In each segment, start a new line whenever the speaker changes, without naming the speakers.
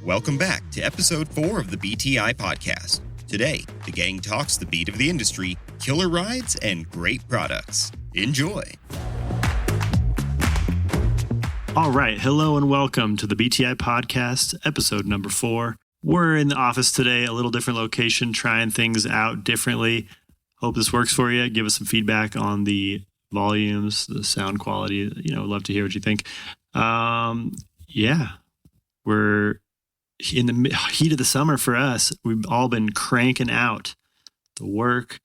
Welcome back to episode 4 of the BTI Podcast. Today, the gang talks the beat of the industry, killer rides, and great products. Enjoy.
All right. Hello and welcome to the BTI Podcast, episode number 4. We're in the office today, a little different location, trying things out differently. Hope this works for you. Give us some feedback on the volumes, the sound quality. Love to hear what you think. We're in the heat of the summer for us. We've all been cranking out the work,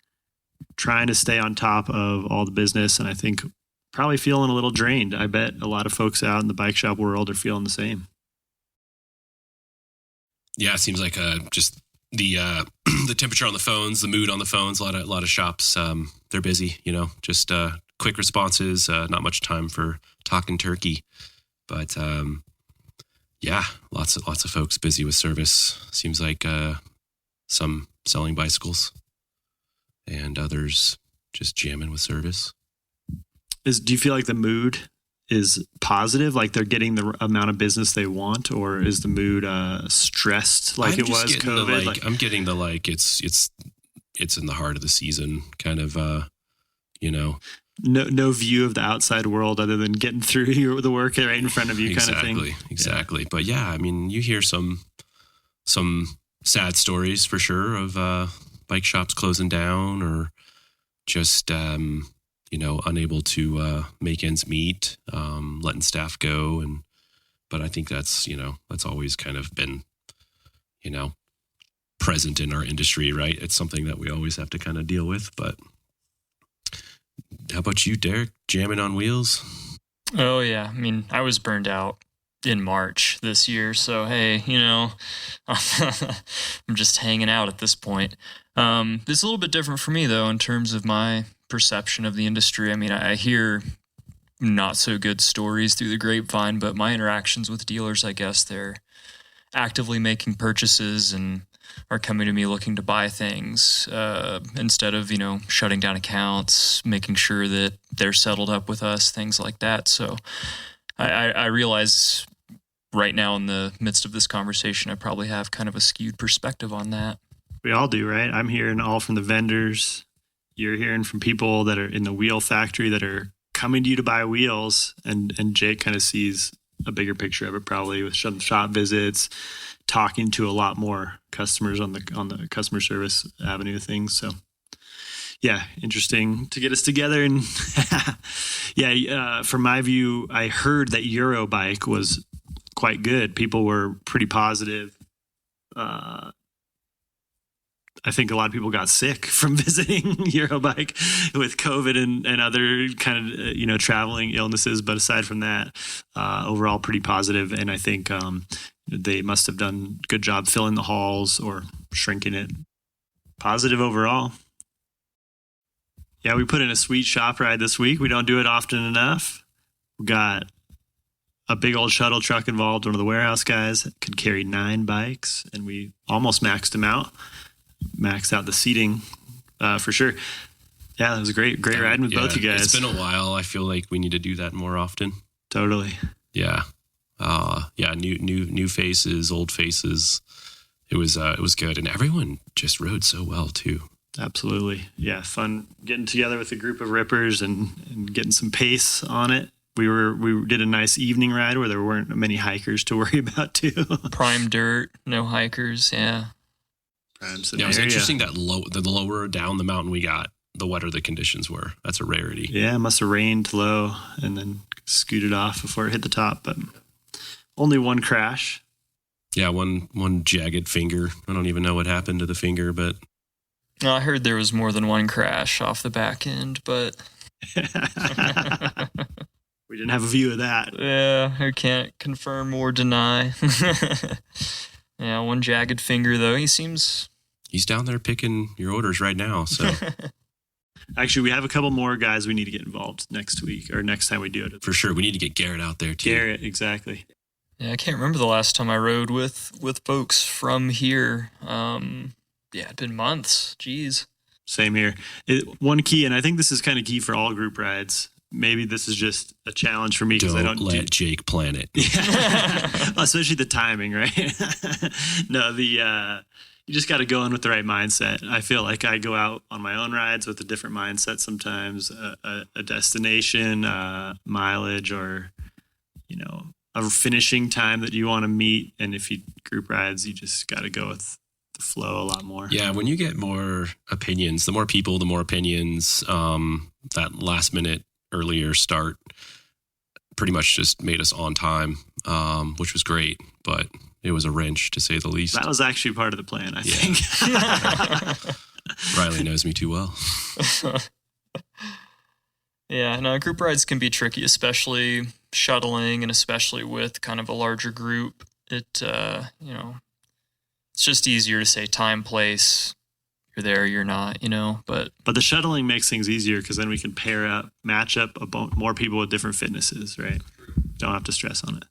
trying to stay on top of all the business, and I think probably feeling a little drained. I bet a lot of folks out in the bike shop world are feeling the same.
Yeah, it seems like just the the temperature on the phones, the mood on the phones. A lot of shops, they're busy. Just quick responses. Not much time for talking turkey, but lots of folks busy with service. Seems like some selling bicycles, and others just jamming with service.
Do you feel like the mood is positive, like they're getting the amount of business they want, or is the mood stressed like it was COVID?
I'm getting the it's in the heart of the season kind of
no view of the outside world other than getting through the work right in front of you kind of thing.
Exactly. But yeah, I mean, you hear some sad stories for sure of bike shops closing down or just unable to make ends meet, letting staff go. But I think that's always kind of been, present in our industry, right? It's something that we always have to kind of deal with. But how about you, Derek? Jamming on wheels?
Oh, yeah. I mean, I was burned out in March this year. So, hey, I'm just hanging out at this point. It's a little bit different for me, though, in terms of my perception of the industry. I mean, I hear not so good stories through the grapevine, but my interactions with dealers, I guess they're actively making purchases and are coming to me looking to buy things instead of, shutting down accounts, making sure that they're settled up with us, things like that. So I realize right now in the midst of this conversation, I probably have kind of a skewed perspective on that.
We all do, right? I'm hearing all from the vendors. You're hearing from people that are in the wheel factory that are coming to you to buy wheels, and Jake kind of sees a bigger picture of it probably with shop visits, talking to a lot more customers on the customer service avenue of things. So yeah, interesting to get us together. And from my view, I heard that Eurobike was quite good. People were pretty positive. I think a lot of people got sick from visiting Eurobike with COVID and other kind of, traveling illnesses. But aside from that, overall pretty positive. And I think they must have done a good job filling the halls or shrinking it. Positive overall. Yeah, we put in a sweet shop ride this week. We don't do it often enough. We got a big old shuttle truck involved. One of the warehouse guys could carry 9 bikes, and we almost maxed them out. Maxed out the seating for sure. Yeah, it was a great riding with both you guys.
It's been a while. I feel like we need to do that more often.
Totally.
Yeah. New faces, old faces. It was good, and everyone just rode so well too.
Absolutely. Yeah, fun getting together with a group of rippers and getting some pace on it. We did a nice evening ride where there weren't many hikers to worry about too.
Prime dirt, no hikers. Yeah.
Yeah, it was interesting that the lower down the mountain we got, the wetter the conditions were. That's a rarity.
Yeah, it must have rained low and then scooted off before it hit the top, but only one crash.
Yeah, one jagged finger. I don't even know what happened to the finger, but...
I heard there was more than one crash off the back end, but...
We didn't have a view of that.
Yeah, I can't confirm or deny. Yeah, one jagged finger, though.
He's down there picking your orders right now, so...
Actually, we have a couple more guys we need to get involved next week, or next time we do it.
For sure, we need to get Garrett out there, too.
Garrett, exactly.
Yeah, I can't remember the last time I rode with folks from here. It'd been months. Jeez.
Same here. One key, and I think this is kind of key for all group rides, maybe this is just a challenge for me because I don't
let Jake plan it.
Especially the timing, right? No, you just got to go in with the right mindset. I feel like I go out on my own rides with a different mindset sometimes, a destination, mileage, or, a finishing time that you want to meet. And if you group rides, you just got to go with the flow a lot more.
Yeah, when you get more opinions, the more people, the more opinions, that last minute earlier start pretty much just made us on time, which was great, but it was a wrench to say the least.
That was actually part of the plan, I think.
Riley knows me too well.
Yeah, no, group rides can be tricky, especially shuttling and especially with kind of a larger group. It's just easier to say time, place, you're there, you're not, but
the shuttling makes things easier because then we can match up more people with different fitnesses, right? Don't have to stress on it.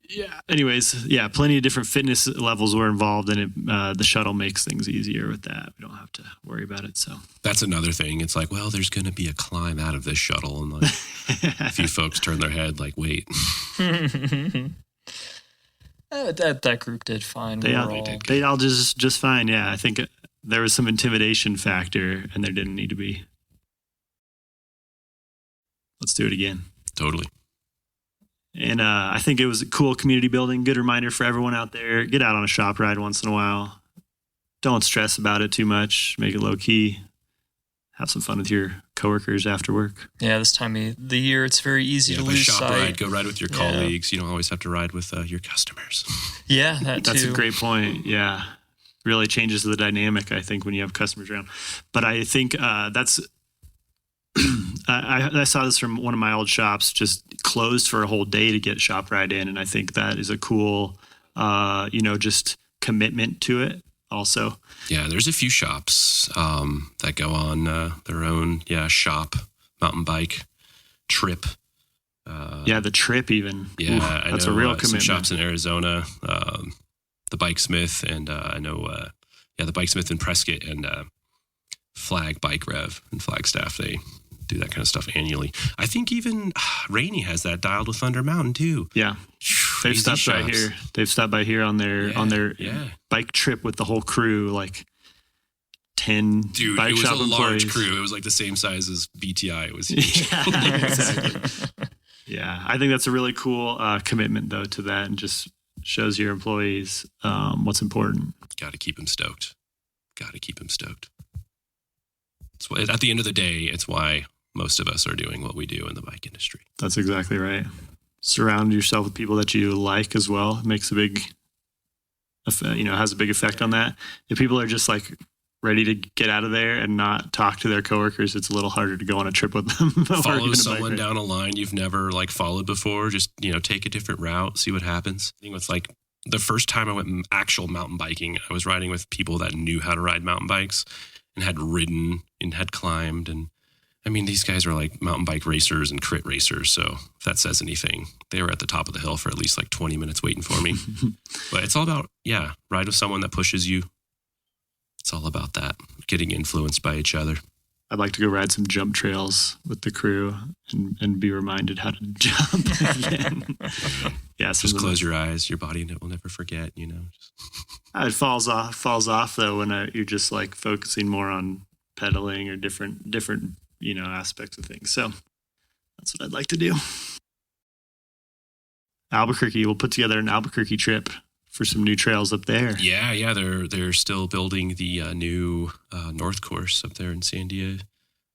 Yeah. Anyways, plenty of different fitness levels were involved in it. The shuttle makes things easier with that. We don't have to worry about it. So
that's another thing. It's like, well, there's going to be a climb out of this shuttle, and like a few folks turn their head, like, wait.
That group did fine.
They all just fine. Yeah, I think there was some intimidation factor, and there didn't need to be. Let's do it again.
Totally.
And I think it was a cool community building. Good reminder for everyone out there. Get out on a shop ride once in a while. Don't stress about it too much. Make it low key. Have some fun with your coworkers after work.
Yeah, this time of the year, it's very easy to lose
shop
sight.
Ride, go ride with your colleagues. You don't always have to ride with your customers.
Yeah, that's
a great point. Yeah, really changes the dynamic, I think, when you have customers around. But I think that's... I saw this from one of my old shops, just closed for a whole day to get shop ride in. And I think that is a cool, just commitment to it also.
Yeah, there's a few shops that go on their own shop mountain bike trip.
The trip even.
Yeah,
oof, that's a real commitment.
Some shops in Arizona, the Bikesmith, and I know, the Bikesmith in Prescott and Flag Bike Rev in Flagstaff. They do that kind of stuff annually. I think even Rainey has that dialed with Thunder Mountain too.
Yeah, they've stopped by here. They've stopped by here on their bike trip with the whole crew, like 10
Dude,
bike shop employees.
It was a large crew. It was like the same size as BTI. It was huge.
Yeah, exactly. Yeah, I think that's a really cool commitment though to that, and just shows your employees what's important.
Got to keep them stoked. At the end of the day, it's why most of us are doing what we do in the bike industry.
That's exactly right. Surround yourself with people that you like as well. It makes a big, has a big effect on that. If people are just like ready to get out of there and not talk to their coworkers, it's a little harder to go on a trip with them.
Follow someone down a line you've never followed before. Just, take a different route, see what happens. I think with the first time I went actual mountain biking, I was riding with people that knew how to ride mountain bikes and had ridden and had climbed. And I mean, these guys are like mountain bike racers and crit racers. So if that says anything, they were at the top of the hill for at least 20 minutes waiting for me. But it's all about, ride with someone that pushes you. It's all about that, getting influenced by each other.
I'd like to go ride some jump trails with the crew and be reminded how to jump again.
Just close your eyes. Your body will never forget,
It falls off though when you're just focusing more on pedaling or different aspects of things. So that's what I'd like to do. Albuquerque, we'll put together an Albuquerque trip for some new trails up there.
Yeah, they're still building the new North Course up there in Sandia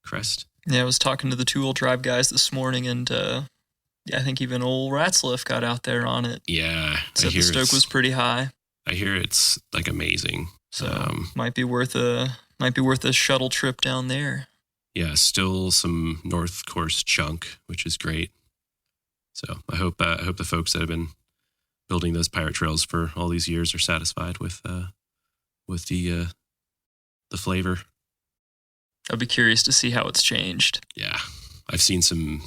Crest.
Yeah, I was talking to the 2-wheel drive guys this morning, and I think even old Ratzliff got out there on it.
Yeah,
said the stoke was pretty high.
I hear it's amazing.
So might be worth a shuttle trip down there.
Yeah, still some North Course chunk, which is great. So I hope the folks that have been building those pirate trails for all these years are satisfied with the flavor.
I'd be curious to see how it's changed.
Yeah, I've seen some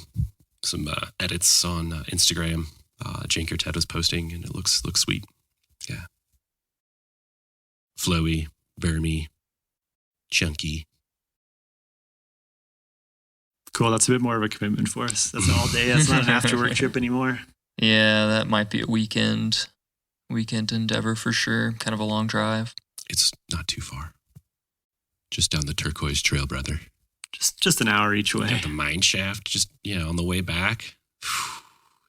edits on Instagram. Janker Ted was posting, and it looks sweet. Yeah, flowy, bermy, chunky.
Cool. That's a bit more of a commitment for us. That's all day. That's not an after work trip anymore.
Yeah, that might be a weekend endeavor for sure. Kind of a long drive.
It's not too far. Just down the Turquoise Trail, brother.
Just an hour each way.
Got the mine shaft, just on the way back.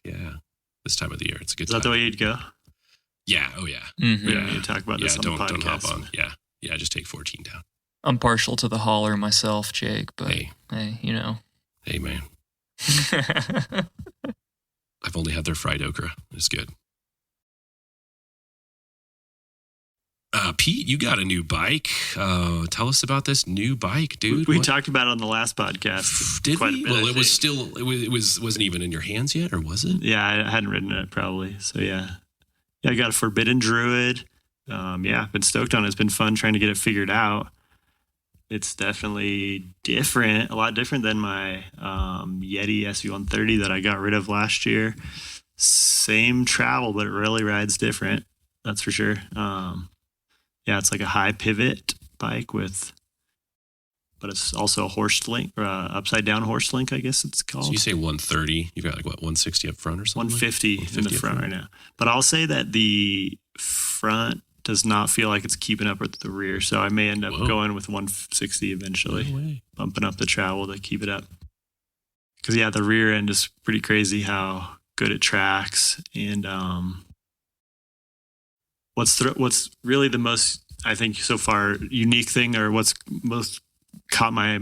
Yeah, this time of the year, it's a good
Is that
time.
the way you'd go?
Yeah. Oh yeah.
Mm-hmm.
We don't need to talk about this on the podcast.
Don't hop on. Yeah. Just take 14 down.
I'm partial to the holler myself, Jake, but
Hey, Hey, man. I've only had their fried okra. It's good. Pete, you got a new bike. Tell us about this new bike, dude.
We talked about it on the last podcast.
Did
quite
we?
a bit,
Well,
I
it was
think.
still, wasn't even in your hands yet, or was it?
Yeah, I hadn't ridden it probably. So yeah, I got a Forbidden Druid. Been stoked on it. It's been fun trying to get it figured out. It's definitely different, a lot different than my Yeti SV130 that I got rid of last year. Same travel, but it really rides different. That's for sure. It's like a high pivot bike but it's also a horse link, or upside down horse link, I guess it's called.
So you say 130, you've got 160 up front or something?
150 in the front right now. But I'll say that the front does not feel like it's keeping up with the rear. So I may end up going with 160 eventually,
No way.
bumping up the travel to keep it up. Because, the rear end is pretty crazy how good it tracks. And what's really the most, I think, so far unique thing, or what's most caught my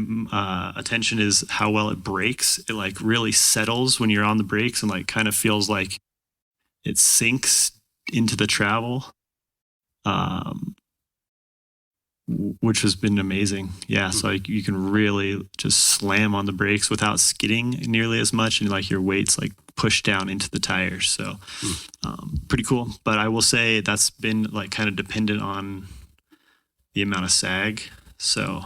attention, is how well it brakes. It like really settles when you're on the brakes and like kind of feels like it sinks into the travel, which has been amazing. So like you can really just slam on the brakes without skidding nearly as much, and like your weight's like pushed down into the tires. So pretty cool. But I will say that's been like kind of dependent on the amount of sag. So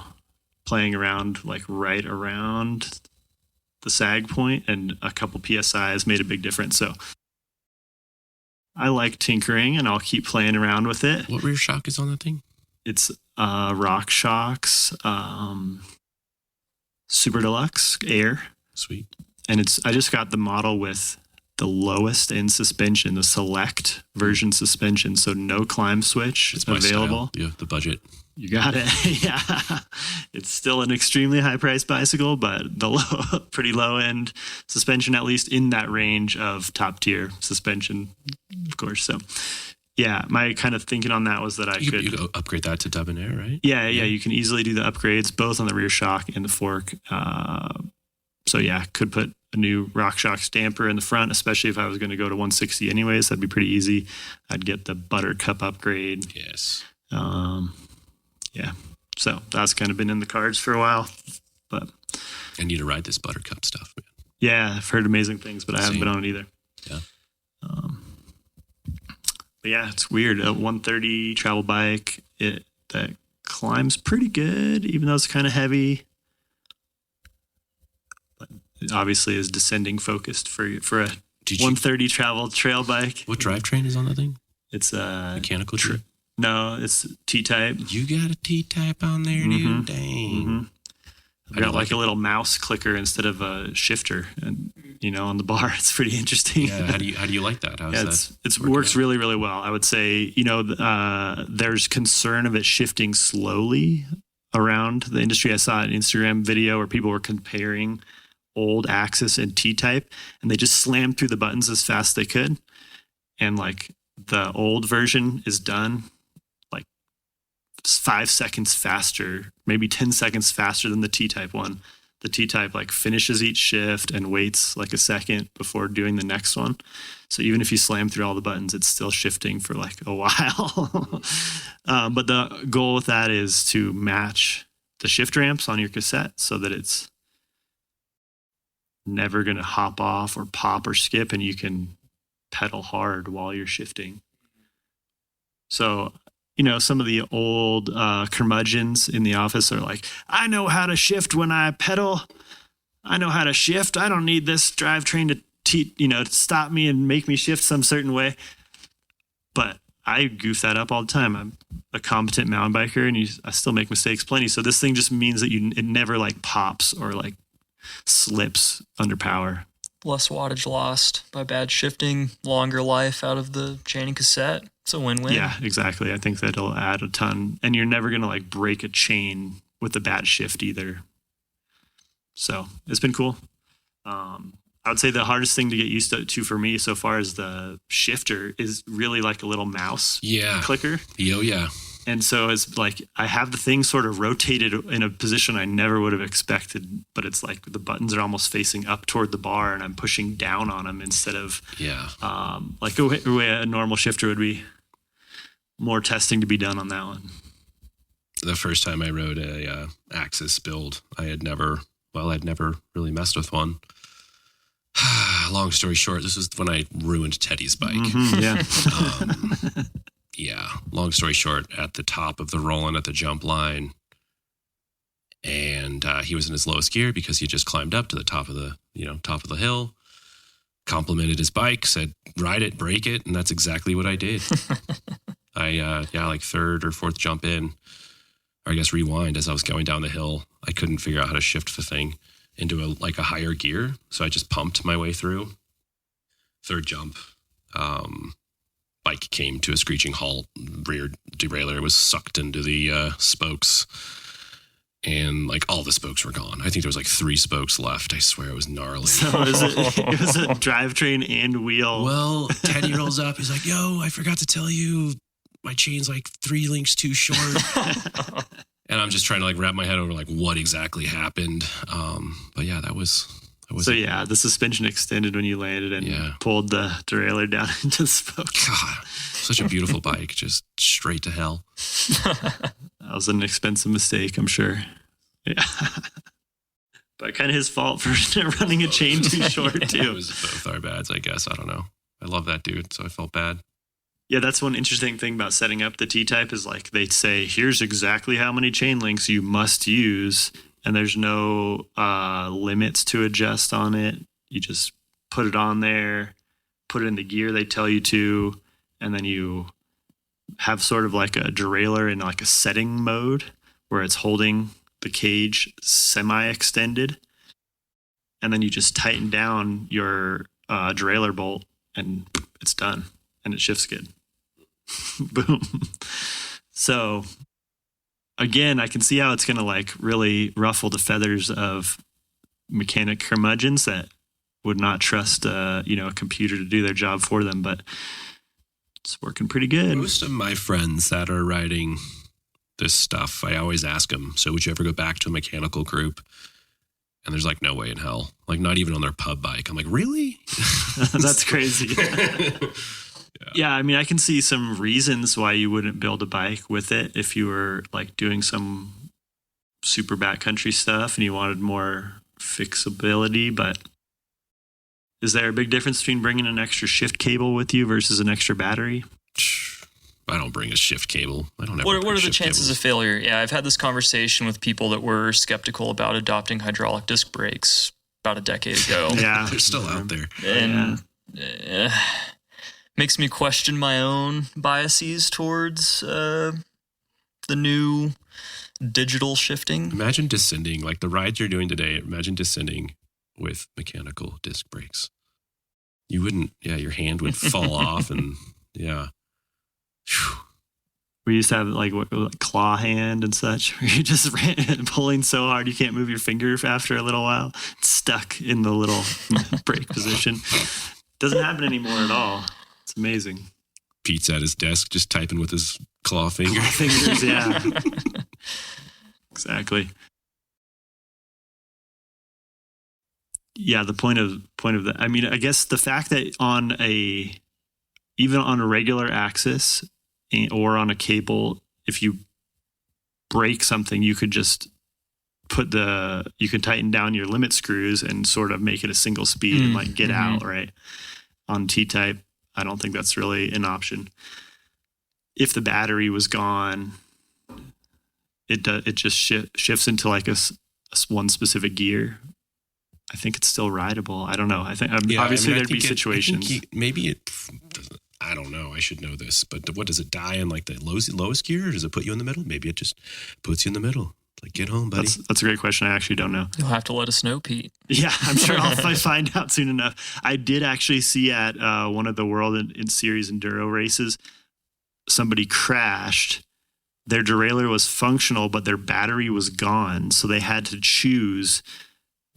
playing around like right around the sag point and a couple PSI has made a big difference. So I like tinkering, and I'll keep playing around with it.
What rear shock is on that thing?
It's Rock Shocks Super Deluxe Air.
Sweet.
And I just got the model with the lowest end suspension, the select version suspension. So no climb switch
It's my
available.
style. Yeah, the budget.
You got it. Yeah. It's still an extremely high priced bicycle, but the pretty low end suspension, at least in that range of top tier suspension, of course. So my kind of thinking on that was that
You could upgrade that to Debonair, right?
Yeah. You can easily do the upgrades both on the rear shock and the fork. Could put a new Rock Shock damper in the front, especially if I was going to go to 160 anyways. That'd be pretty easy. I'd get the Buttercup upgrade.
Yes.
So that's kind of been in the cards for a while. But
I need to ride this Buttercup stuff, man.
yeah, I've heard amazing things, but I haven't
Same.
been on it either.
Yeah.
But yeah, it's weird. A 130 travel bike, that climbs pretty good, even though it's kind of heavy. But it obviously is descending focused for a 130 travel trail bike.
What drivetrain is on that thing?
It's a
Mechanical
No, it's T-type.
You got a T-type on there, dude? Dang.
Mm-hmm. I've got like a little mouse clicker instead of a shifter, and on the bar. It's pretty interesting.
Yeah. How do you like that?
It works really, really well. I would say, there's concern of it shifting slowly around the industry. I saw an Instagram video where people were comparing old Axis and T-type, and they just slammed through the buttons as fast as they could. And like the old version is done like 5 seconds faster, maybe 10 seconds faster than the T-type one. The T-type like finishes each shift and waits like a second before doing the next one. So even if you slam through all the buttons, it's still shifting for like a while. But the goal with that is to match the shift ramps on your cassette so that it's never going to hop off or pop or skip, and you can pedal hard while you're shifting. So, some of the old curmudgeons in the office are like, I know how to shift when I pedal. I know how to shift. I don't need this drivetrain to stop me and make me shift some certain way. But I goof that up all the time. I'm a competent mountain biker, and I still make mistakes plenty. So this thing just means that it never like pops or like slips under power.
Less wattage lost by bad shifting, longer life out of the chaining cassette. It's a win-win.
Yeah, exactly. I think that'll add a ton. And you're never going to like break a chain with a bad shift either. So it's been cool. I would say the hardest thing to get used to for me so far is the shifter is really like a little mouse clicker.
Oh, yeah.
And so it's like I have the thing sort of rotated in a position I never would have expected, but it's like the buttons are almost facing up toward the bar and I'm pushing down on them instead of like the way a normal shifter would be. More testing to be done on that one.
The first time I rode a Axis build, I'd never really messed with one. Long story short, this is when I ruined Teddy's bike.
Mm-hmm,
yeah. Long story short, at the top of the roll-in at the jump line, and he was in his lowest gear because he just climbed up to the top of the hill, complimented his bike, said, ride it, break it, and that's exactly what I did. Like third or fourth jump in, or I guess rewind as I was going down the hill, I couldn't figure out how to shift the thing into a higher gear. So I just pumped my way through. Third jump, bike came to a screeching halt. Rear derailleur was sucked into the spokes, and like all the spokes were gone. I think there was like 3 spokes left. I swear it was gnarly.
So it was a drivetrain and wheel.
Well, Teddy rolls up. He's like, yo, I forgot to tell you, my chain's like 3 links too short. And I'm just trying to like wrap my head over like what exactly happened. But yeah, that was
so yeah, the suspension extended when you landed and pulled the derailleur down into the spoke.
God, such a beautiful bike, just straight to hell.
That was an expensive mistake, I'm sure. Yeah. But kind of his fault for running a chain too short too.
It was both our bads, I guess. I don't know. I love that dude, so I felt bad.
Yeah, that's one interesting thing about setting up the T-Type is like they say, here's exactly how many chain links you must use, and there's no limits to adjust on it. You just put it on there, put it in the gear they tell you to, and then you have sort of like a derailleur in like a setting mode where it's holding the cage semi-extended, and then you just tighten down your derailleur bolt and it's done. And it shifts good. Boom. So again, I can see how it's going to like really ruffle the feathers of mechanic curmudgeons that would not trust a computer to do their job for them, but it's working pretty good.
Most of my friends that are riding this stuff, I always ask them, so would you ever go back to a mechanical group? And there's like no way in hell, like not even on their pub bike. I'm like, really?
That's crazy. Yeah, I mean, I can see some reasons why you wouldn't build a bike with it if you were like doing some super backcountry stuff and you wanted more fixability. But is there a big difference between bringing an extra shift cable with you versus an extra battery?
I don't bring a shift cable. I don't ever.
What are the chances of failure? Yeah, I've had this conversation with people that were skeptical about adopting hydraulic disc brakes about a decade ago.
Yeah,
they're still out there.
And makes me question my own biases towards the new digital shifting.
Imagine descending, like the rides you're doing today, imagine descending with mechanical disc brakes. You wouldn't, your hand would fall off and, yeah. Whew.
We used to have like claw hand and such, where you're just pulling so hard you can't move your finger after a little while. It's stuck in the little brake position. Doesn't happen anymore at all. It's amazing.
Pete's at his desk just typing with his claw
fingers, yeah. Exactly. Yeah, the point of that. I mean, I guess the fact that even on a regular axis or on a cable, if you break something, you could just you can tighten down your limit screws and sort of make it a single speed and like get out, right? On T-Type, I don't think that's really an option. If the battery was gone, it just shifts into like a one specific gear. I think it's still rideable. I don't know. I think obviously there'd be situations.
I don't know. I should know this, but what does it die in like the lowest gear, or does it put you in the middle? Maybe it just puts you in the middle. Like, get home, buddy.
That's a great question. I actually don't know.
You'll have to let us know, Pete.
Yeah, I'm sure I'll find out soon enough. I did actually see at one of the World in Series Enduro races, somebody crashed. Their derailleur was functional, but their battery was gone. So they had to choose,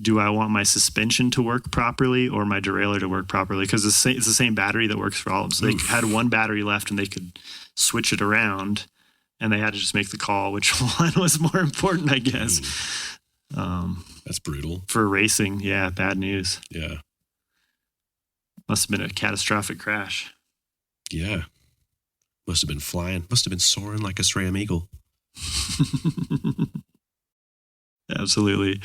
do I want my suspension to work properly or my derailleur to work properly? Because it's the same battery that works for all of them. So they had one battery left and they could switch it around. And they had to just make the call which one was more important, I guess.
That's brutal.
For racing, yeah, bad news.
Yeah.
Must have been a catastrophic crash.
Yeah. Must have been flying. Must have been soaring like a SRAM Eagle.
Absolutely.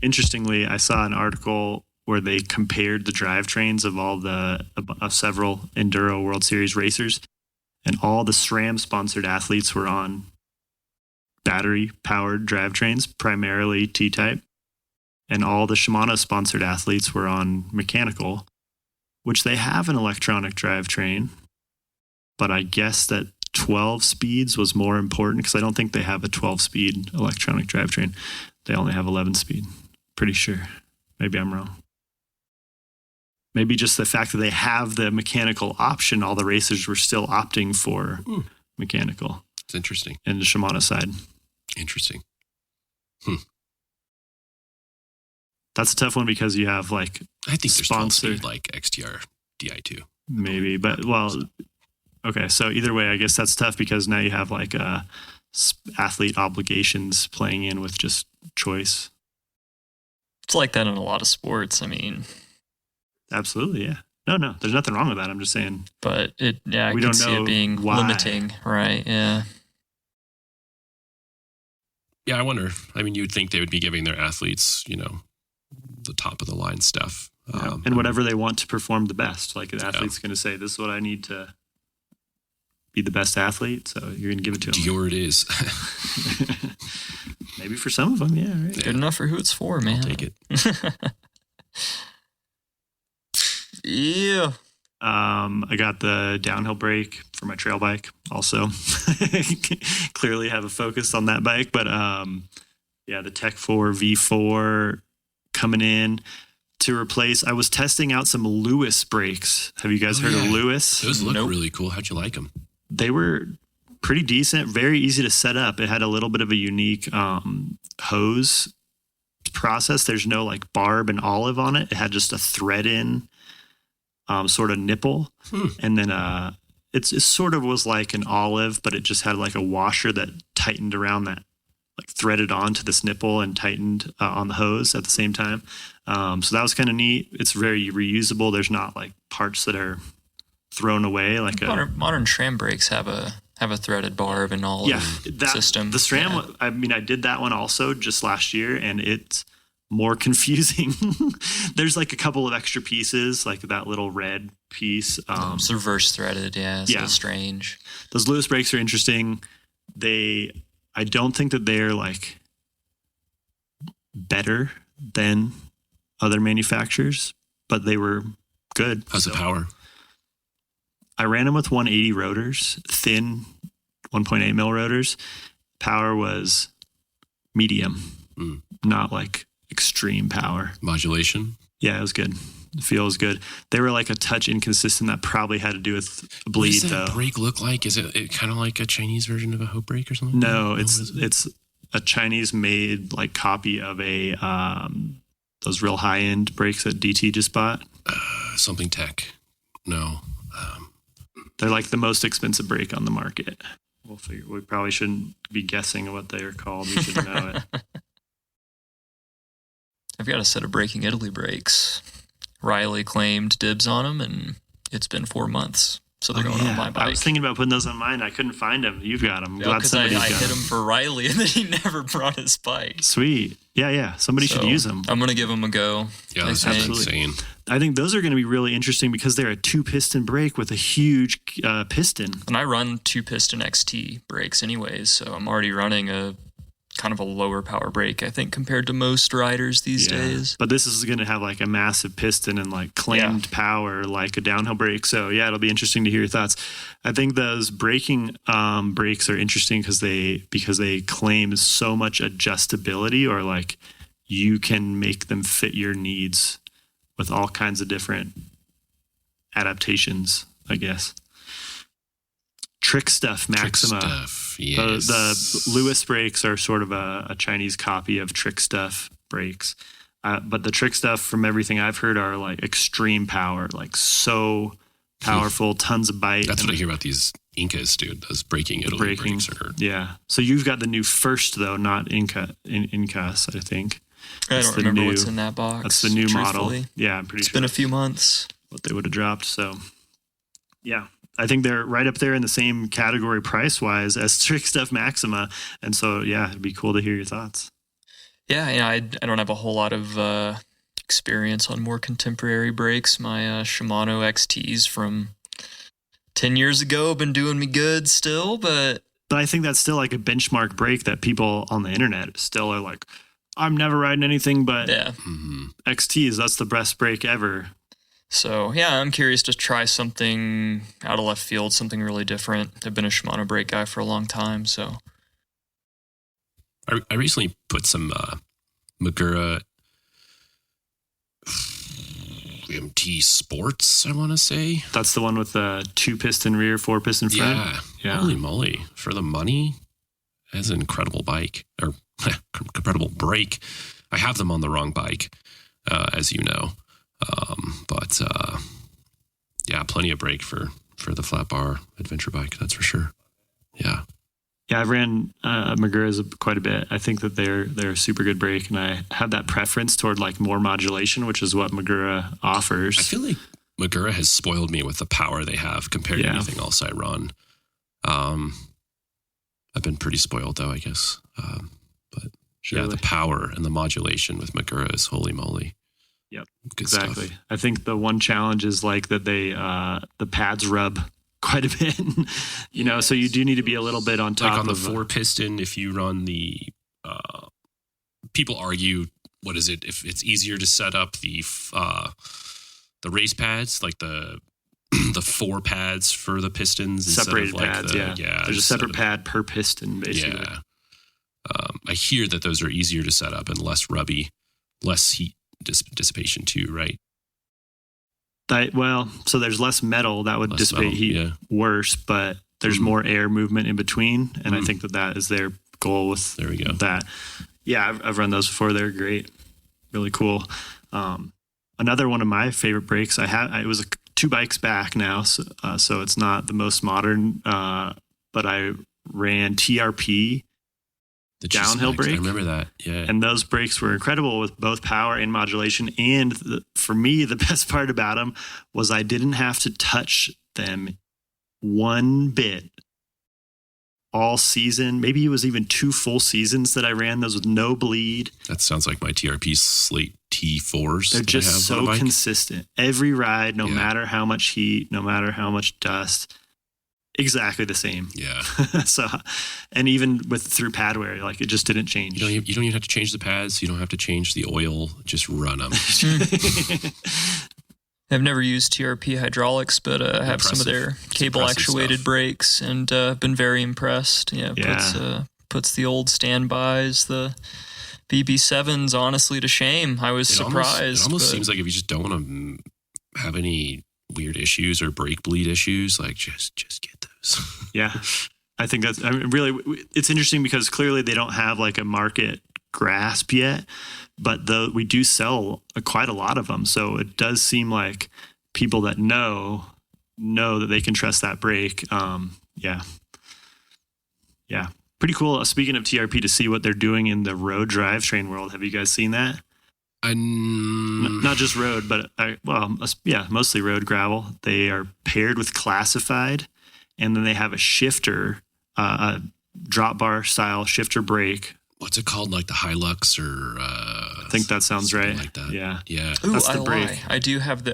Interestingly, I saw an article where they compared the drivetrains of several Enduro World Series racers. And all the SRAM-sponsored athletes were on battery-powered drivetrains, primarily T-type. And all the Shimano-sponsored athletes were on mechanical, which they have an electronic drivetrain. But I guess that 12 speeds was more important because I don't think they have a 12-speed electronic drivetrain. They only have 11-speed. Pretty sure. Maybe I'm wrong. Maybe just the fact that they have the mechanical option, all the racers were still opting for mechanical.
It's interesting.
And the Shimano side.
Interesting.
That's a tough one because you have like
I think there's
sponsored,
12 speed like XTR Di2.
Maybe, but okay. So either way, I guess that's tough because now you have like athlete obligations playing in with just choice.
It's like that in a lot of sports. I mean,
absolutely, yeah. No, there's nothing wrong with that. I'm just saying.
But I
we
can
don't
see
know
it being
why.
limiting, right? Yeah.
Yeah, I wonder. I mean, you'd think they would be giving their athletes, the top of the line stuff.
And whatever they want to perform the best. Like an athlete's going to say, this is what I need to be the best athlete. So you're going to give it to them.
Dior it is.
Maybe for some of them, yeah. Right.
Good enough for who it's for, man.
I'll take it.
Yeah.
I got the downhill brake for my trail bike also. Clearly have a focus on that bike. But the Tech 4 V4 coming in to replace. I was testing out some Lewis brakes. Have you guys heard of Lewis?
Those look really cool. How'd you like them?
They were pretty decent, very easy to set up. It had a little bit of a unique hose process. There's no like barb and olive on it. It had just a thread in sort of nipple. And then it sort of was like an olive, but it just had like a washer that tightened around that, like threaded onto this nipple and tightened on the hose at the same time. So that was kind of neat. It's very reusable. There's not like parts that are thrown away. Like
modern SRAM brakes have a threaded barb and all system.
The SRAM, I mean, I did that one also just last year, and it's more confusing. There's like a couple of extra pieces, like that little red piece.
It's reverse threaded, It's a little strange.
Those Lewis brakes are interesting. I don't think that they're like better than other manufacturers, but they were good.
How's the power?
I ran them with 180 rotors, thin 1.8 mil rotors. Power was medium, not like extreme power.
Modulation?
Yeah, it was good. The feel was good. They were like a touch inconsistent. That probably had to do with bleed,
though. What does that
though.
brake look like? Is it kind of like a Chinese version of a Hope brake or something?
No, it's a Chinese made like copy of a those real high end brakes that DT just bought.
Something tech. No.
They're like the most expensive brake on the market. We'll figure. We probably shouldn't be guessing what they are called. We should know it.
I've got a set of Braking Italy brakes. Riley claimed dibs on them, and it's been 4 months. So they're going on my bike.
I was thinking about putting those on mine. I couldn't find them. You've got them. Glad somebody's got them.
I hit them for Riley, and then he never brought his bike.
Sweet. Yeah. Somebody should use them.
I'm going to give them a go.
Yeah, that's insane.
I think those are going to be really interesting because they're a 2-piston brake with a huge piston.
And I run 2-piston XT brakes anyways, so I'm already running a kind of a lower power brake, I think, compared to most riders these days.
But this is going to have like a massive piston and like claimed power like a downhill brake. So yeah, it'll be interesting to hear your thoughts. I think those braking brakes are interesting because they claim so much adjustability, or like you can make them fit your needs with all kinds of different adaptations, I guess. Trick Stuff Maxima.
Trick Stuff, yes.
The Lewis brakes are sort of a Chinese copy of Trick Stuff brakes. But the Trick Stuff, from everything I've heard, are like extreme power, like so powerful, tons of bite.
That's what I hear about these Incas, dude. Those braking Italy brakes are...
Yeah. So you've got the new First, though, not Incas, I think.
I don't remember what's in that box.
That's the new model. Yeah, I'm pretty sure.
It's been a few months.
What they would have dropped. So, yeah. I think they're right up there in the same category price-wise as Trick Stuff Maxima. And so, yeah, it'd be cool to hear your thoughts.
Yeah, I don't have a whole lot of experience on more contemporary brakes. My Shimano XTs from 10 years ago have been doing me good still, but
I think that's still like a benchmark brake that people on the internet still are like, I'm never riding anything but XTs. That's the best brake ever.
So, yeah, I'm curious to try something out of left field, something really different. I've been a Shimano brake guy for a long time, so.
I recently put some Magura MT Sports, I want to say.
That's the one with the 2-piston rear, 4-piston front?
Yeah. Holy moly. For the money, that's an incredible bike, or incredible brake. I have them on the wrong bike, as you know. But plenty of brake for the flat bar adventure bike, that's for sure. Yeah,
I've ran Maguras quite a bit. I think that they're a super good brake, and I have that preference toward like more modulation, which is what Magura offers.
I feel like Magura has spoiled me with the power they have compared to anything else I run. I've been pretty spoiled though, I guess. But
Surely.
The power and the modulation with Magura is holy moly.
Yep,
Good
exactly.
stuff.
I think the one challenge is like that they the pads rub quite a bit, so you do need to be a little bit on top.
Like on the
of
4-piston, if you run the, people argue, what is it? If it's easier to set up the race pads, like the 4 pads for the pistons,
separated
instead of like
pads. There's a separate pad per piston, basically.
Yeah. I hear that those are easier to set up and less rubby, less heat dissipation too, right?
So there's less metal that would dissipate heat worse, but there's more air movement in between, and I think that is their goal with
there we go.
That. Yeah, I've run those before. They're great, really cool. Another one of my favorite brakes it was 2 bikes back now, so it's not the most modern, but I ran TRP. The downhill brake.
I remember that. Yeah.
And those brakes were incredible with both power and modulation. And for me, the best part about them was I didn't have to touch them one bit all season. Maybe it was even 2 full seasons that I ran those with no bleed.
That sounds like my TRP Slate T4s.
They're just so consistent. Every ride, no matter how much heat, no matter how much dust. Exactly the same.
Yeah.
So, and even through pad wear, like it just didn't change.
You don't even have to change the pads. You don't have to change the oil. Just run them.
I've never used TRP hydraulics, but I have some of their cable actuated brakes and been very impressed. Puts the old standbys, the BB7s, honestly to shame. I was surprised.
It almost seems like if you just don't want to have any weird issues or brake bleed issues, like just get those.
Yeah, I think that's really, it's interesting because clearly they don't have like a market grasp yet, but we do sell quite a lot of them. So it does seem like people that know that they can trust that brake. Yeah, pretty cool. Speaking of TRP, to see what they're doing in the road drivetrain world. Have you guys seen that?
Not
just road, but mostly road gravel. They are paired with classified, and then they have a shifter, a drop bar style shifter brake.
What's it called? Like the Hilux or?
I think that sounds right.
Like that.
Yeah.
Ooh,
that's the brake.
Lie. I do have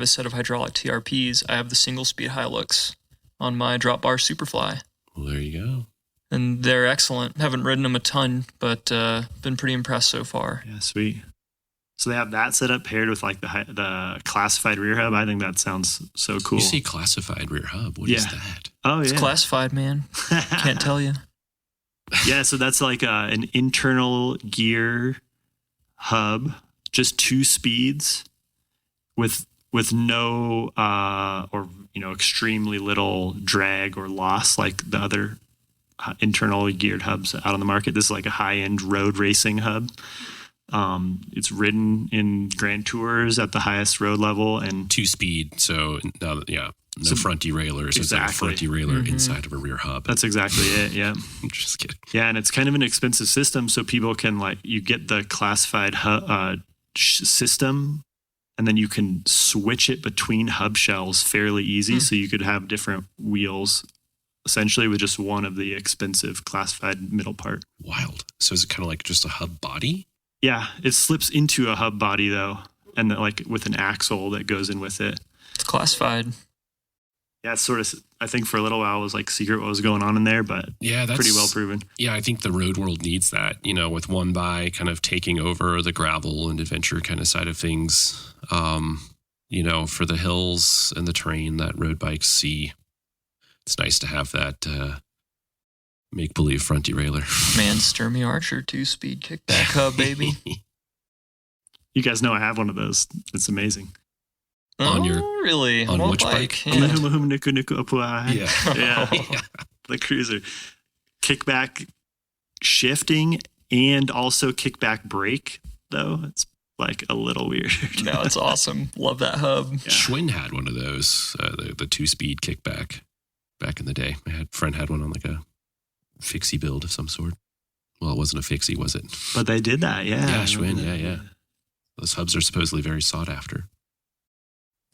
a set of hydraulic TRPs. I have the single speed Hilux on my drop bar Superfly.
Well, there you go.
and they're excellent. Haven't ridden them a ton, but been pretty impressed so far.
Yeah, sweet. So they have that set up paired with like the classified rear hub. I think that sounds so cool.
You say classified rear hub. What is that?
Oh,
It's classified, man. Can't tell you.
Yeah, so that's like an internal gear hub, just 2 speeds with no or extremely little drag or loss like the other internally geared hubs out on the market. This is like a high-end road racing hub. It's ridden in Grand Tours at the highest road level and
2-speed. So no front derailleur. So it's like a front derailleur inside of a rear hub.
That's exactly it. Yeah.
I'm just kidding.
Yeah, and it's kind of an expensive system, so people can you get the classified system, and then you can switch it between hub shells fairly easy. So you could have different wheels, essentially with just one of the expensive classified middle part.
Wild. So is it kind of like just a hub body?
Yeah, it slips into a hub body though, and with an axle that goes in with it.
It's classified.
Yeah, it's sort of, I think for a little while it was like secret what was going on in there, but
yeah, that's
pretty well proven.
Yeah, I think the road world needs that, with One By kind of taking over the gravel and adventure kind of side of things, for the hills and the terrain that road bikes see. It's nice to have that make-believe front derailleur.
Man, Sturmy Archer 2-speed kickback hub, baby.
You guys know I have one of those. It's amazing.
Really?
On which bike?
Yeah.
Yeah.
The cruiser. Kickback shifting and also kickback brake, though. It's like a little weird.
No, it's awesome. Love that hub.
Yeah. Schwinn had one of those, the 2-speed kickback back in the day. My friend had one on like a fixie build of some sort. Well, it wasn't a fixie, was it?
But they did that, yeah.
Yeah, Schwinn, yeah. Those hubs are supposedly very sought after.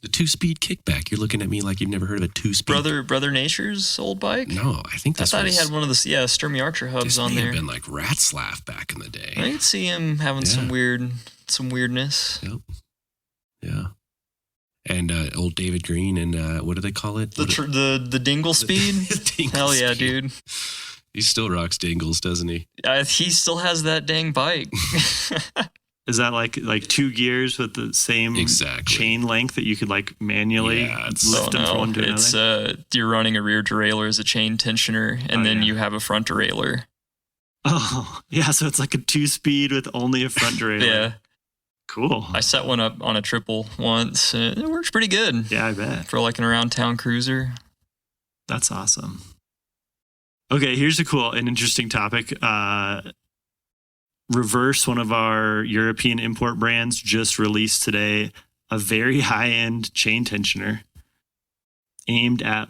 The 2-speed kickback. You're looking at me like you've never heard of a 2-speed.
Brother Nature's old bike?
No, I think that's.
I thought he had one of the Sturmy Archer hubs on there.
Have been like Ratslaff back in the day.
I could see him having some weirdness.
Yep. Yeah. And old David Green and what do they call it?
The dingle speed?
Dingle
Hell yeah,
speed.
dude.
He still rocks dingles, doesn't he?
He still has that dang bike.
Is that like 2 gears with the same chain length that you could manually lift them from one to another?
You're running a rear derailleur as a chain tensioner, and then you have a front derailleur.
Oh, yeah, so it's like a 2-speed with only a front derailleur.
Yeah.
Cool.
I set one up on a triple once, and it works pretty good.
Yeah, I bet.
For an around-town cruiser.
That's awesome. Okay, here's an interesting topic. Reverse, one of our European import brands, just released today a very high-end chain tensioner aimed at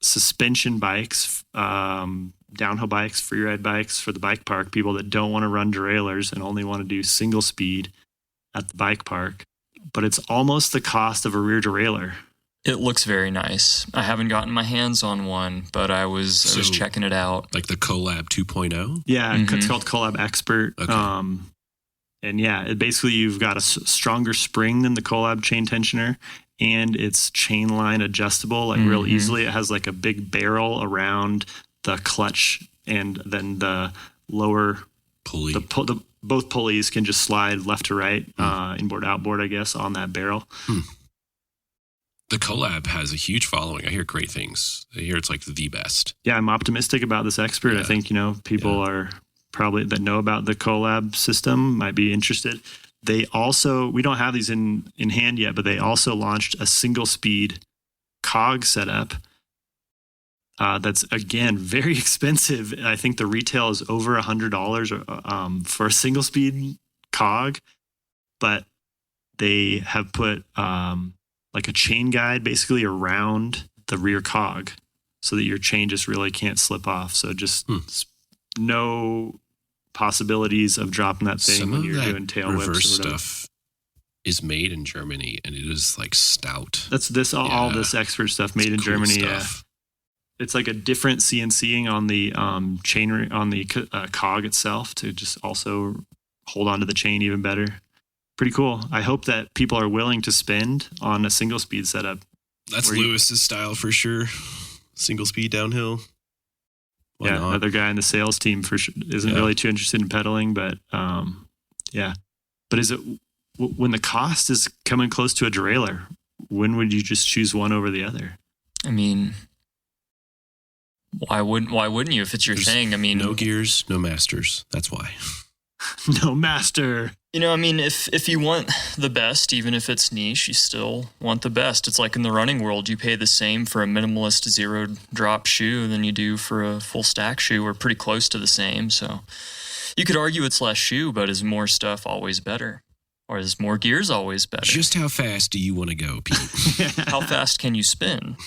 suspension bikes, downhill bikes, freeride bikes for the bike park, people that don't want to run derailleurs and only want to do single speed at the bike park. But it's almost the cost of a rear derailleur.
It looks very nice. I haven't gotten my hands on one, but I was checking it out.
Like the Collab 2.0?
Yeah, it's called Collab Expert.
Okay.
And yeah, you've got a stronger spring than the Collab chain tensioner, and it's chain line adjustable real easily. It has a big barrel around the clutch, and then the lower
pulley.
Both pulleys can just slide left to right, inboard, outboard, I guess, on that barrel.
The Collab has a huge following. I hear great things. I hear it's the best.
Yeah, I'm optimistic about this Expert. Yeah. I think, people are probably that know about the Collab system might be interested. They also, we don't have these in hand yet, but they also launched a single speed cog setup. That's again very expensive. I think the retail is over $100 for a single speed cog, but they have put a chain guide basically around the rear cog so that your chain just really can't slip off. So just no possibilities of dropping that thing when you're doing tail whips.
Reverse stuff is made in Germany, and it is stout.
That's all this Expert stuff made in Germany. Stuff. Yeah, it's a different CNCing on the chain on the cog itself to just also hold onto the chain even better. Pretty cool. I hope that people are willing to spend on a single speed setup.
That's Lewis's style for sure. Single speed downhill. Why not?
Another guy in the sales team for sure isn't really too interested in pedaling, but yeah. But is it when the cost is coming close to a derailleur? When would you just choose one over the other?
I mean, why wouldn't you if it's your thing? I mean,
no gears, no masters. That's why.
No master.
You know, I mean, if you want the best, even if it's niche, you still want the best. It's like in the running world, you pay the same for a minimalist zero drop shoe than you do for a full stack shoe, or pretty close to the same. So you could argue it's less shoe, but is more stuff always better? Or is more gears always better?
Just how fast do you want to go, Pete?
How fast can you spin?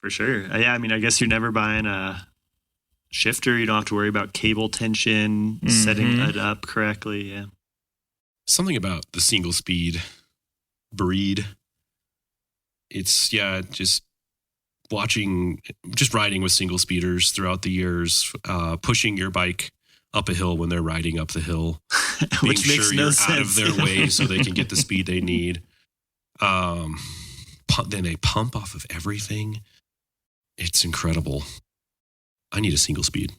For sure. Yeah, I mean, I guess you're never buying a shifter. You don't have to worry about cable tension, setting it up correctly. Yeah.
Something about the single speed breed. It's, just riding with single speeders throughout the years, pushing your bike up a hill when they're riding up the hill,
Which
being
makes
sure
no
you're
sense.
out of their way so they can get the speed they need. Then they pump off of everything. It's incredible. I need a single speed.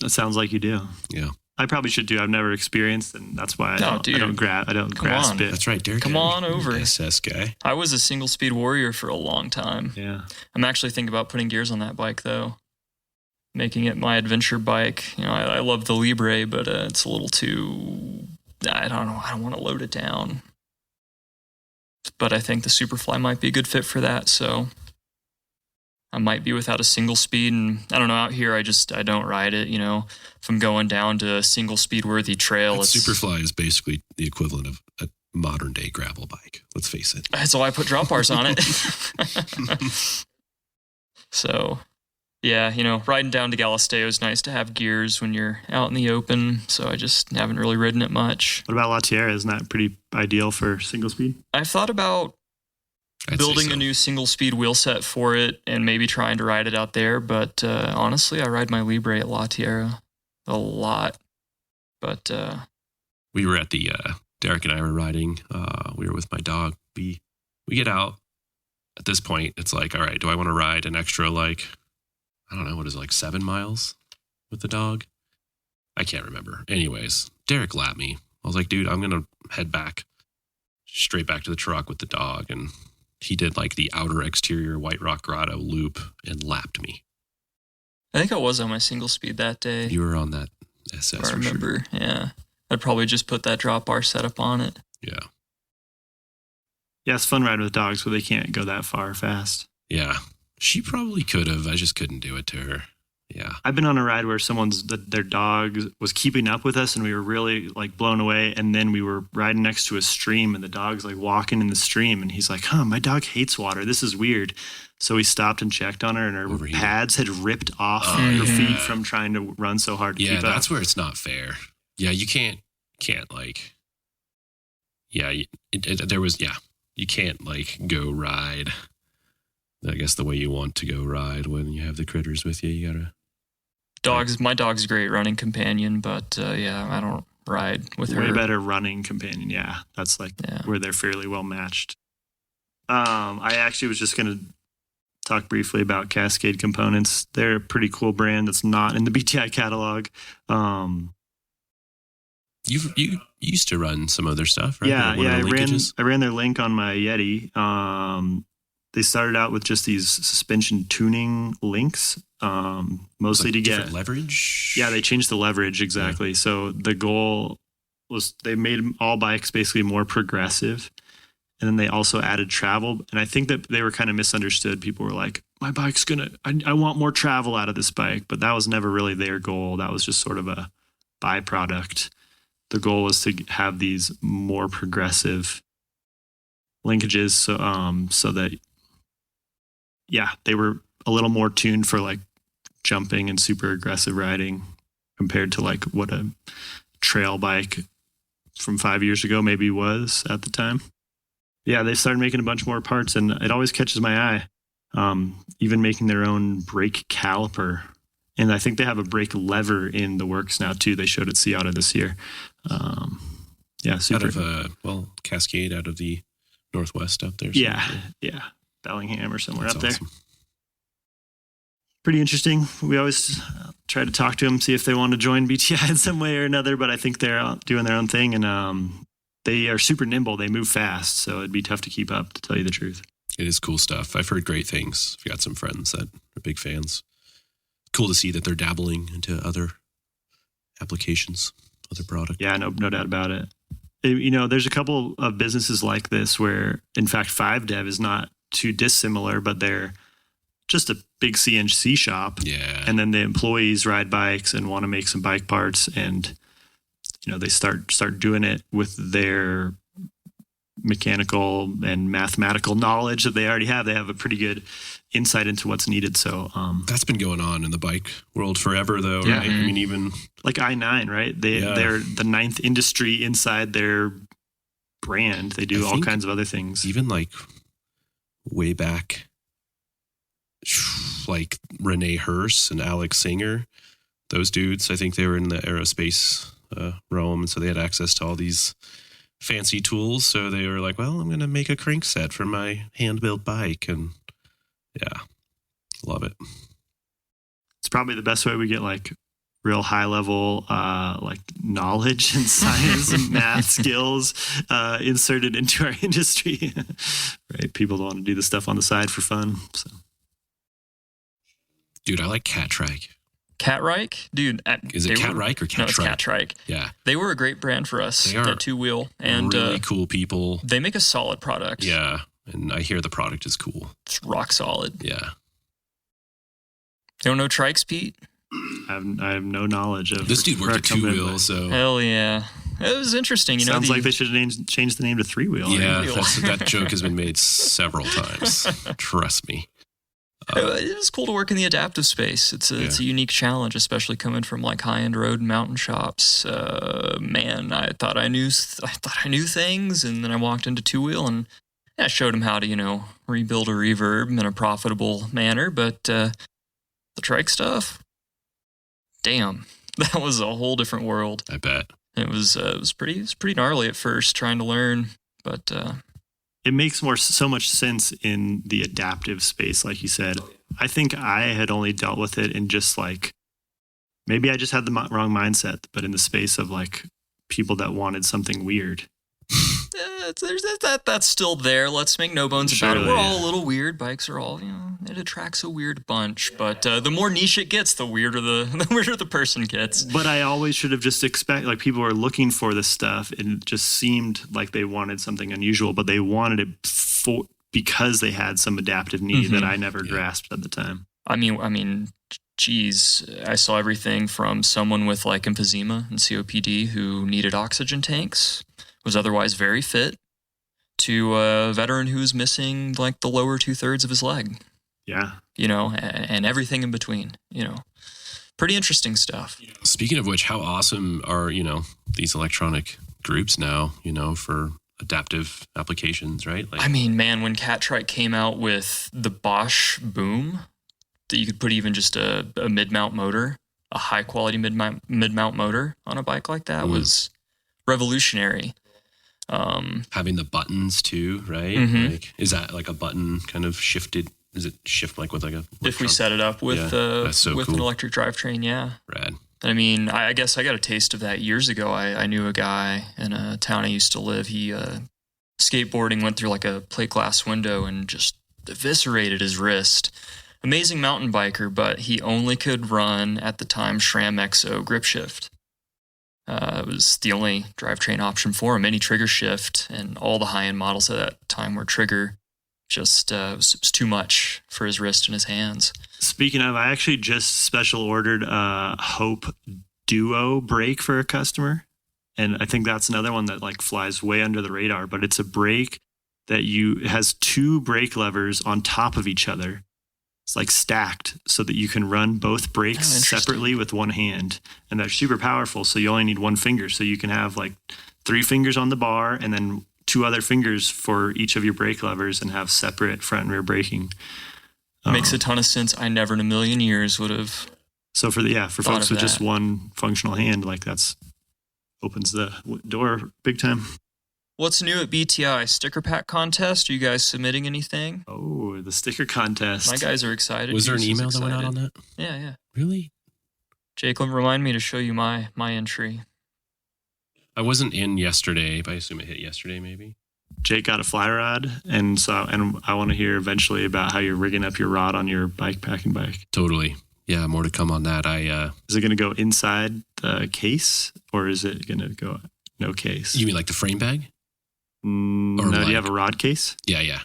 That sounds like you do.
Yeah.
I probably should too. I've never experienced, and that's why I don't grasp
on.
it.
That's right, Derek.
Come on over.
SS guy.
I was a single speed warrior for a long time.
Yeah.
I'm actually thinking about putting gears on that bike, though. Making it my adventure bike. You know, I love the Libre, but it's a little too... I don't know. I don't want to load it down. But I think the Superfly might be a good fit for that, so... I might be without a single speed, and I don't know, out here I don't ride it, you know. If I'm going down to a single speed worthy trail,
Superfly is basically the equivalent of a modern day gravel bike. Let's face it.
That's why I put drop bars on it. So, yeah, you know, riding down to Galisteo is nice to have gears when you're out in the open, so I just haven't really ridden it much.
What about La Tierra? Isn't that pretty ideal for single speed?
I've thought about building a new single speed wheel set for it and maybe trying to ride it out there, but honestly, I ride my Libre at La Tierra a lot. But
we were at the Derek and I were riding. We were with my dog. We get out. At this point, it's like, all right, do I want to ride an extra, like, I don't know, what is it, like 7 miles with the dog? I can't remember. Anyways, Derek lapped me. I was like, dude, I'm gonna head back, straight back to the truck with the dog, and he did like the outer exterior White Rock Grotto loop and lapped me.
I think I was on my single speed that day.
You were on that SS.
I remember, yeah. I'd probably just put that drop bar setup on it.
Yeah.
Yeah, it's fun riding with dogs, but they can't go that far fast.
Yeah. She probably could have. I just couldn't do it to her. Yeah.
I've been on a ride where their dog was keeping up with us, and we were really like blown away. And then we were riding next to a stream, and the dog's like walking in the stream, and he's like, my dog hates water. This is weird. So we stopped and checked on her, and her pads had ripped off her feet from trying to run so hard to keep up.
Yeah, that's where it's not fair. Yeah, you can't like, you can't like go ride, I guess, the way you want to go ride when you have the critters with you. You gotta.
My dog's a great running companion, but I don't ride with her.
Way better running companion. Yeah, that's like where they're fairly well matched. I actually was just going to talk briefly about Cascade Components. They're a pretty cool brand that's not in the BTI catalog.
You used to run some other stuff, right?
Yeah. I ran their link on my Yeti. They started out with just these suspension tuning links, mostly to get
leverage.
Yeah, they changed the leverage exactly. Yeah. So the goal was they made all bikes basically more progressive, and then they also added travel. And I think that they were kind of misunderstood. People were like, "My bike's I want more travel out of this bike," but that was never really their goal. That was just sort of a byproduct. The goal was to have these more progressive linkages, so that. Yeah, they were a little more tuned for like jumping and super aggressive riding compared to like what a trail bike from 5 years ago maybe was at the time. Yeah, they started making a bunch more parts, and it always catches my eye. Even making their own brake caliper. And I think they have a brake lever in the works now too. They showed at Sea Auto this year. Super.
Out of, Cascade out of the Northwest up there.
Yeah. Bellingham or somewhere. That's up there. Awesome. pretty interesting. We always try to talk to them, see if they want to join BTI in some way or another, but I think they're doing their own thing, and they are super nimble. They move fast, so it'd be tough to keep up, to tell you the truth.
It is cool stuff. I've heard great things. I've got some friends that are big fans. Cool to see that they're dabbling into other applications, other product.
Yeah, no doubt about it. There's a couple of businesses like this where, in fact, 5Dev is not too dissimilar, but they're just a big CNC shop.
Yeah.
And then the employees ride bikes and want to make some bike parts, and they start doing it with their mechanical and mathematical knowledge that they already have. They have a pretty good insight into what's needed. So
that's been going on in the bike world forever, though.
Yeah.
Right? I mean, even
like I9, right? They're the ninth industry inside their brand. They do all kinds of other things.
Even like way back, like Renee Hurst and Alex Singer, those dudes, I think they were in the aerospace realm, and so they had access to all these fancy tools. So they were like, well, I'm going to make a crank set for my hand-built bike. And yeah, love it.
It's probably the best way we get like real high level like knowledge and science and math skills inserted into our industry. Right? People don't want to do the stuff on the side for fun. So,
dude, I like Catrike.
Catrike? Dude.
Is it Catrike or Catrike?
No, it's Catrike.
Yeah.
They were a great brand for us.
They are
Two wheel. And
really cool people.
They make a solid product.
Yeah. And I hear the product is cool.
It's rock solid.
Yeah.
You don't know trikes, Pete?
I have no knowledge of
this dude worked at two wheel, so
hell yeah. It was interesting,
Sounds like they should have changed the name to three wheel.
Yeah, that joke has been made several times. Trust me.
It is cool to work in the adaptive space. It's a unique challenge, especially coming from like high-end road and mountain shops. Man, I thought I knew things, and then I walked into two wheel and I showed them how to rebuild a reverb in a profitable manner. But the trike stuff, damn, that was a whole different world.
I bet
it was pretty gnarly at first trying to learn, but.
It makes so much sense in the adaptive space, like you said. I think I had only dealt with it in just like, maybe I just had the wrong mindset, but in the space of like people that wanted something weird.
That's still there. Let's make no bones about it. We're all
yeah.
a little weird. Bikes are all, it attracts a weird bunch. But the more niche it gets, the weirder the person gets.
But I always should have just like people were looking for this stuff, and it just seemed like they wanted something unusual, but they wanted it because they had some adaptive need that I never grasped at the time.
I mean, geez, I saw everything from someone with like emphysema and COPD who needed oxygen tanks, was otherwise very fit, to a veteran who was missing like the lower 2/3 of his leg.
Yeah.
And everything in between, pretty interesting stuff.
Speaking of which, how awesome are, these electronic groups now, for adaptive applications, right? Like,
I mean, man, when Catrike came out with the Bosch Boom, that you could put even just a mid-mount motor, a high-quality mid-mount motor on a bike like that was revolutionary.
Having the buttons too, right? Like, is that like a button kind of shifted? Does it shift like with like a?
If we set it up with
cool.
an electric drivetrain, yeah.
Rad.
I mean, I guess I got a taste of that years ago. I knew a guy in a town I used to live. He skateboarding went through like a plate glass window and just eviscerated his wrist. Amazing mountain biker, but he only could run at the time SRAM XO grip shift. It was the only drivetrain option for him. Any trigger shift, and all the high-end models at that time were trigger. Just was too much for his wrist and his hands.
Speaking of, I actually just special ordered a Hope Duo brake for a customer. And I think that's another one that like flies way under the radar, but it's a brake that has two brake levers on top of each other. It's like stacked so that you can run both brakes separately with one hand. And they're super powerful, so you only need one finger. So you can have like 3 fingers on the bar and then 2 other fingers for each of your brake levers and have separate front and rear braking.
Makes a ton of sense. I never in a million years would have.
So for folks with just one functional hand, like that's opens the door big time.
What's new at BTI? Sticker pack contest? Are you guys submitting anything?
Oh, the sticker contest.
My guys are excited.
Was there an
Juice is
email that went out on
excited.
that?
Yeah.
Really?
Jake, remind me to show you my entry.
I wasn't in yesterday, but I assume it hit yesterday maybe.
Jake got a fly rod, and I want to hear eventually about how you're rigging up your rod on your bike packing bike.
Totally. Yeah, more to come on that.
Is it going to go inside the case, or is it going to go no case?
You mean like the frame bag?
No,
Or
do
like-
you have a rod case?
Yeah.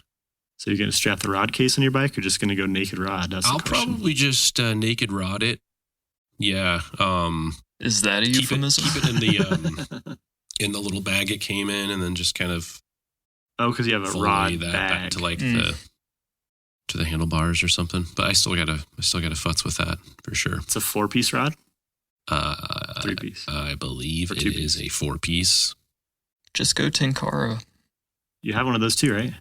So you're going to strap the rod case on your bike, or just going to go naked rod? That's
I'll
the question.
probably just naked rod it. Yeah.
Is that a
Keep
euphemism?
it in the in the little bag it came in, and then just kind of
Oh, because you have a
volley
rod
that
bag.
back to like the handlebars or something. But I still gotta futz with that for sure.
It's a 4-piece rod? 3-piece?
I believe
Or
it
2-piece?
is a 4-piece.
Just go Tenkara.
You have one of those too, right?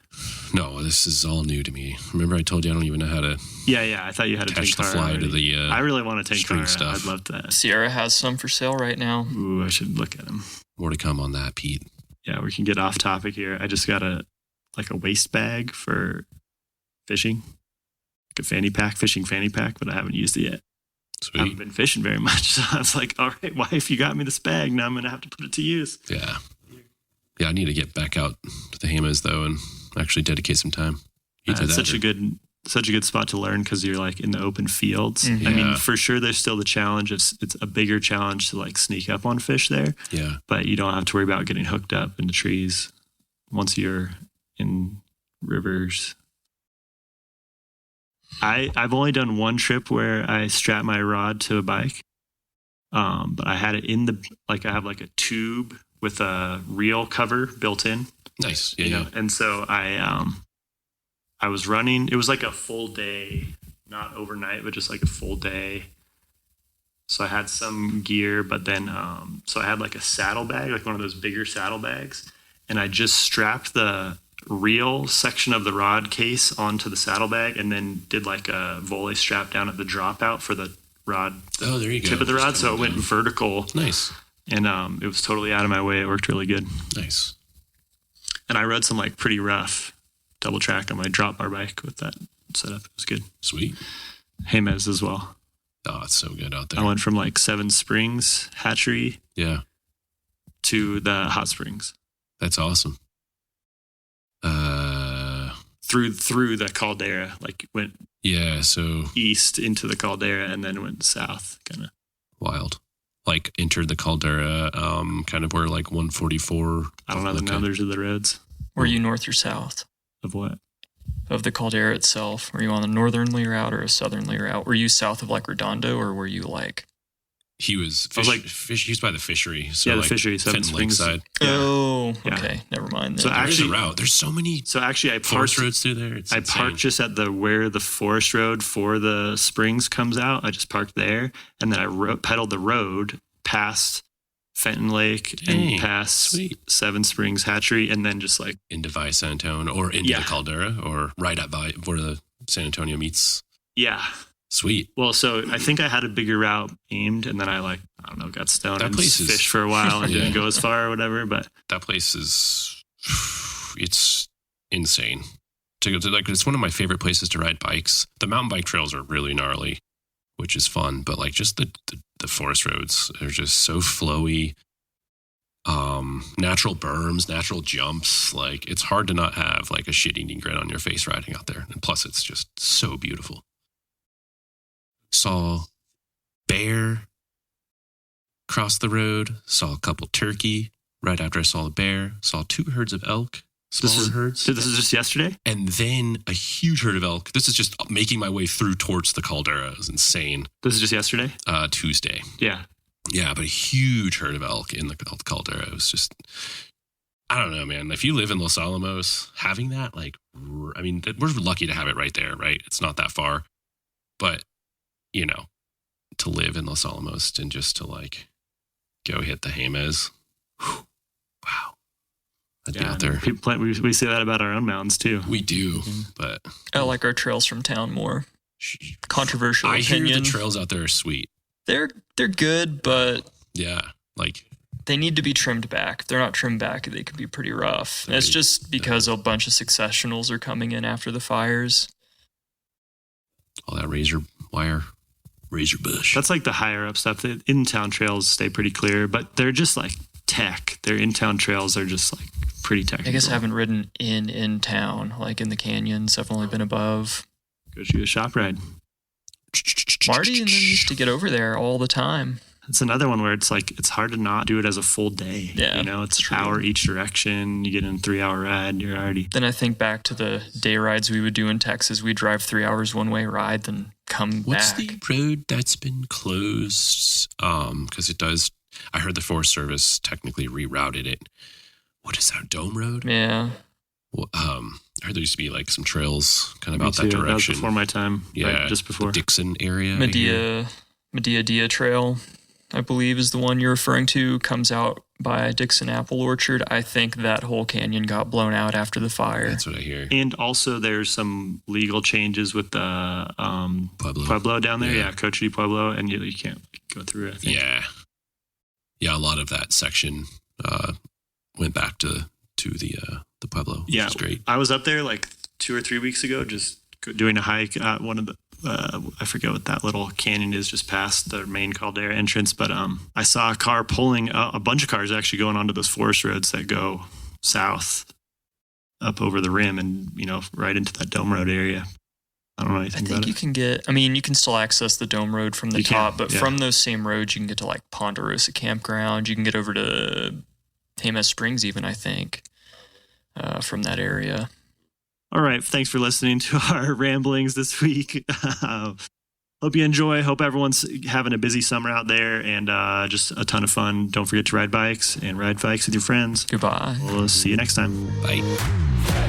No, this is all new to me. Remember I told you I don't even know how to
Yeah. I thought you had a
attach the
Tenkara
fly to
already.
the
I really want a
string
Tenkara.
stuff.
I'd love that.
Sierra has some for sale right now.
Ooh, I should look at them.
more to come on that, Pete.
Yeah, we can get off topic here. I just got a waist bag for fishing, like a fishing fanny pack, but I haven't used it yet. I haven't
Sweet.
been fishing very much, so I was like, all right, wife, you got me this bag. Now I'm gonna have to put it to use.
Yeah. I need to get back out to the Hamas though and actually dedicate some time. Either
It's
that
such
or-
a good spot to learn because you're like in the open fields.
Mhm.
I mean,
Yeah.
for sure, there's still the challenge of it's a bigger challenge to like sneak up on fish there,
Yeah.
but you don't have to worry about getting hooked up into trees once you're in rivers. I've only done one trip where I strapped my rod to a bike, but I had it I have like a tube with a reel cover built in.
Nice. Yeah.
You know? And so I was running. It was like a full day, not overnight, but just like a full day. So I had some gear, but then so I had like a saddle bag, like one of those bigger saddle bags, and I just strapped the reel section of the rod case onto the saddle bag, and then did like a volley strap down at the dropout for the rod
Oh, there you go.
tip of the
Just
rod, so it
coming
went
down.
vertical,
Nice.
and it was totally out of my way. It worked really good.
Nice.
And I rode some like pretty rough double track on my drop bar bike with that setup. It was good.
Sweet.
Hamas as well.
Oh, it's so good out there.
I went from like Seven Springs hatchery
Yeah.
to the hot springs
That's awesome.
through the caldera, like went
Yeah, so
east into the caldera and then went south kind of.
wild. Like entered the caldera, kind of where like 144.
I don't know the
Okay.
numbers of the roads
Were you north or south
of what.
of the caldera itself? Were you on the northernly route or a southerly route? Were you south of like Redondo, or were you like?
He was
I was like-
fish. He was by the fishery. So
Yeah, the
like
fishery, Seven
Fenton
Springs.
Lakeside.
Yeah.
Oh,
Yeah.
okay, never mind.
So
Then.
There's
actually-
a route. There's so many
So actually, I
forest
parked.
roads through there. It's
I
insane.
parked just at where the forest road for the springs comes out. I just parked there, and then I pedaled the road past Fenton Lake
Dang,
and past
sweet.
Seven Springs Hatchery, and then just like
into Valle San Antonio or into
Yeah.
the caldera or right at Valle where the San Antonio meets.
yeah.
Sweet.
Well, so I think I had a bigger route aimed, and then I don't know, got stoned
That
and
place is-
fished for a while and
Yeah.
didn't go as far or whatever. But
That place is it's insane. To go to, like, it's one of my favorite places to ride bikes. The mountain bike trails are really gnarly, which is fun, but like just the forest roads are just so flowy. Natural berms, natural jumps. Like it's hard to not have like a shit-eating grin on your face riding out there. And plus it's just so beautiful. Saw bear cross the road, saw a couple turkey right after I saw the bear, saw 2 herds of elk, smaller herds.
so this is just yesterday.
And then a huge herd of elk. This is just making my way through towards the caldera. It was insane.
This is just yesterday.
Tuesday.
Yeah.
Yeah, but a huge herd of elk in the caldera. It was just, I don't know, man. If you live in Los Alamos, having that, like, I mean, we're lucky to have it right there, right? It's not that far. But, you know, to live in Los Alamos and just to, like, go hit the Hamas. Whew, wow. I'd be out there.
We say that about our own mountains too.
We do, but
I like our trails from town more. Controversial
I hear
opinion.
the trails out there are sweet.
They're good, but
Yeah, like
they need to be trimmed back. If they're not trimmed back, they can be pretty rough. And it's just because a bunch of successionals are coming in after the fires.
All that razor wire, razor bush.
That's like the higher up stuff. The in-town trails stay pretty clear, but they're just like tech. Their in-town trails are just like pretty technical.
I guess I haven't ridden in town, like in the canyons. I've only been above.
Go shoot a shop ride.
Marty and them used to get over there all the time.
It's another one where it's like it's hard to not do it as a full day.
Yeah,
you know, it's
true.
an hour each direction. You get in a 3-hour ride, you're already.
Then I think back to the day rides we would do in Texas. We'd drive 3 hours one-way ride, then come
What's
back.
the road that's been closed? Because it does. I heard the Forest Service technically rerouted it. What is that, Dome Road?
Yeah.
Well, I heard there used to be like some trails kind of
Me
out
too.
that direction.
That was before my time.
Yeah,
right, just before.
the Dixon area. I hear.
Medea Trail, I believe, is the one you're referring to. Comes out by Dixon Apple Orchard. I think that whole canyon got blown out after the fire.
That's what I hear.
And also there's some legal changes with the
Pueblo
down there.
Yeah.
Yeah, Cochise Pueblo, and you can't go through it, I think.
Yeah. A lot of that section went back to the Pueblo.
Yeah,
which is great.
I was up there like 2 or 3 weeks ago, just doing a hike at one of the, I forget what that little canyon is just past the main Caldera entrance, but I saw a car pulling, a bunch of cars actually going onto those forest roads that go south up over the rim and, you know, right into that Dome Road area. I don't know anything about it.
You can still access the Dome Road from the top, but from those same roads, you can get to like Ponderosa Campground. You can get over to Jemez Springs even, I think, from that area.
All right. Thanks for listening to our ramblings this week. Hope you enjoy. Hope everyone's having a busy summer out there and just a ton of fun. Don't forget to ride bikes and ride bikes with your friends.
Goodbye.
We'll see you next time.
Bye.